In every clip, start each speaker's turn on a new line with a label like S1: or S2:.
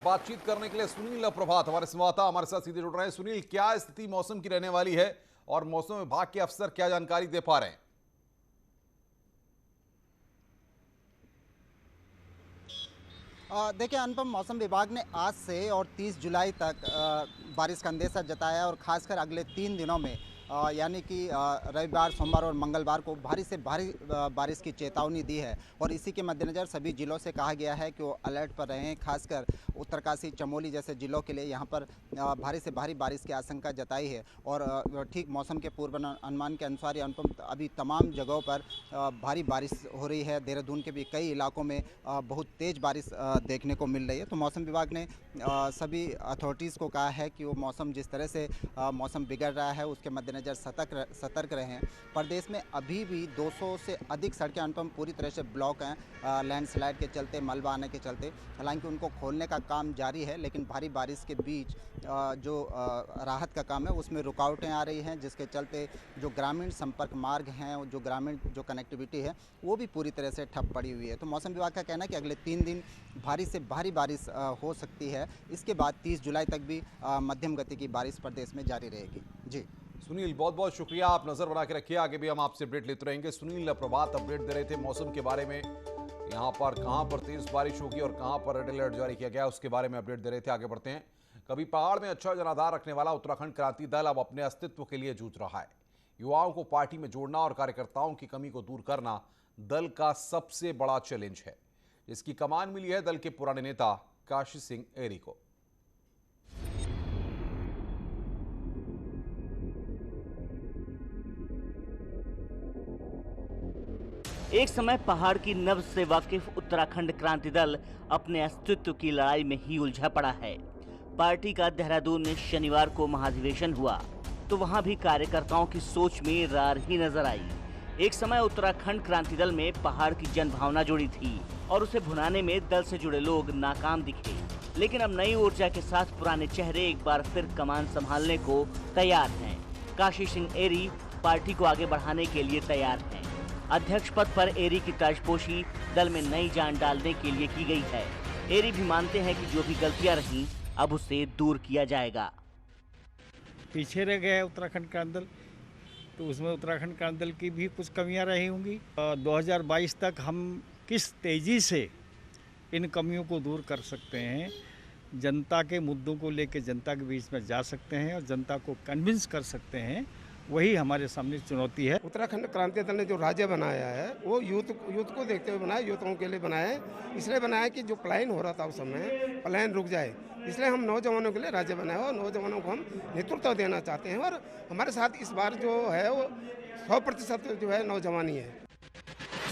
S1: बातचीत करने के लिए सुनील प्रभात हमारे संवाददाता हमारे साथ सीधे जुड़ रहे हैं। सुनील, क्या स्थिति मौसम की रहने वाली है और मौसम विभाग के अफसर क्या जानकारी दे पा रहे हैं?
S2: देखिए अनुपम, मौसम विभाग ने आज से और 30 जुलाई तक बारिश का अंदेशा जताया और खासकर अगले 3 दिनों में यानी कि रविवार, सोमवार और मंगलवार को भारी से भारी बारिश की चेतावनी दी है। और इसी के मद्देनज़र सभी जिलों से कहा गया है कि वो अलर्ट पर रहें। खासकर उत्तरकाशी, चमोली जैसे जिलों के लिए यहाँ पर भारी से भारी बारिश की आशंका जताई है। और ठीक मौसम के पूर्वानुमान के अनुसार ये अनुपम अभी तमाम जगहों पर भारी बारिश हो रही है। देहरादून के भी कई इलाकों में बहुत तेज़ बारिश देखने को मिल रही है। तो मौसम विभाग ने सभी अथॉरिटीज़ को कहा है कि वो मौसम जिस तरह से मौसम बिगड़ रहा है उसके मद्देनज़र सतर्क रहें। प्रदेश में अभी भी 200 से अधिक सड़कें अनुपम पूरी तरह से ब्लॉक हैं लैंडस्लाइड के चलते, मलबा आने के चलते। हालांकि उनको खोलने का काम जारी है, लेकिन भारी बारिश के बीच जो राहत का काम है उसमें रुकावटें आ रही हैं, जिसके चलते जो ग्रामीण संपर्क मार्ग हैं, जो ग्रामीण जो कनेक्टिविटी है वो भी पूरी तरह से ठप पड़ी हुई है। तो मौसम विभाग का कहना है कि अगले 3 दिन भारी से भारी बारिश हो सकती है। इसके बाद 30 जुलाई तक भी मध्यम गति की बारिश प्रदेश में जारी रहेगी। जी
S1: सुनील, बहुत बहुत शुक्रिया। आप नजर बना के रखिए, आगे भी हम आपसे अपडेट लेते रहेंगे। सुनील प्रभात अपडेट दे रहे थे मौसम के बारे में। यहाँ पर कहां पर तेज बारिश होगी और कहां पर रेड अलर्ट जारी किया गया उसके बारे में अपडेट दे रहे थे। आगे बढ़ते हैं। कभी पहाड़ में अच्छा जनाधार रखने वाला उत्तराखंड क्रांति दल अब अपने अस्तित्व के लिए जूझ रहा है। युवाओं को पार्टी में जोड़ना और कार्यकर्ताओं की कमी को दूर करना दल का सबसे बड़ा चैलेंज है, जिसकी कमान मिली है दल के पुराने नेता काशी सिंह एरी को।
S3: एक समय पहाड़ की नब्ज से वाकिफ उत्तराखंड क्रांति दल अपने अस्तित्व की लड़ाई में ही उलझा पड़ा है। पार्टी का देहरादून में शनिवार को महाधिवेशन हुआ तो वहां भी कार्यकर्ताओं की सोच में रार ही नजर आई। एक समय उत्तराखंड क्रांति दल में पहाड़ की जनभावना जुड़ी थी और उसे भुनाने में दल से जुड़े लोग नाकाम दिखे, लेकिन अब नई ऊर्जा के साथ पुराने चेहरे एक बार फिर कमान संभालने को तैयार हैं। काशी सिंह एरी पार्टी को आगे बढ़ाने के लिए तैयार हैं। अध्यक्ष पद पर एरी की ताजपोशी दल में नई जान डालने के लिए की गई है। एरी भी मानते हैं कि जो भी गलतियां रहीं अब उसे दूर किया जाएगा।
S4: पीछे रह गया उत्तराखंड क्रांति दल, तो उसमें उत्तराखंड क्रांति दल की भी कुछ कमियां रही होंगी। 2022 तक हम किस तेजी से इन कमियों को दूर कर सकते हैं, जनता के मुद्दों को लेकर जनता के बीच में जा सकते हैं और जनता को कन्विंस कर सकते हैं, वही हमारे सामने चुनौती है।
S5: उत्तराखंड क्रांति दल ने जो राज्य बनाया है वो यूथ को देखते हुए बनाया, युवकों के लिए बनाया है। इसलिए बनाया कि जो पलायन हो रहा था उस समय पलायन रुक जाए, इसलिए हम नौजवानों के लिए राज्य बनाया और नौजवानों को हम नेतृत्व देना चाहते हैं। और हमारे साथ इस बार जो है वो 100% जो है नौजवान ही है।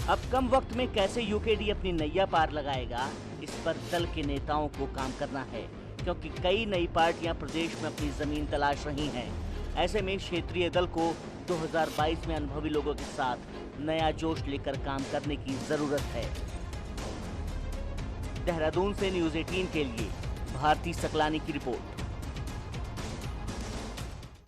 S3: अब कम वक्त में कैसे यूकेडी अपनी नैया पार लगाएगा, इस पर दल के नेताओं को काम करना है, क्योंकि कई नई पार्टियां प्रदेश में अपनी जमीन तलाश रही हैं। ऐसे में क्षेत्रीय दल को 2022 में अनुभवी लोगों के साथ नया जोश लेकर काम करने की जरूरत है। देहरादून से न्यूज़ 18 के लिए भारती सकलानी की रिपोर्ट।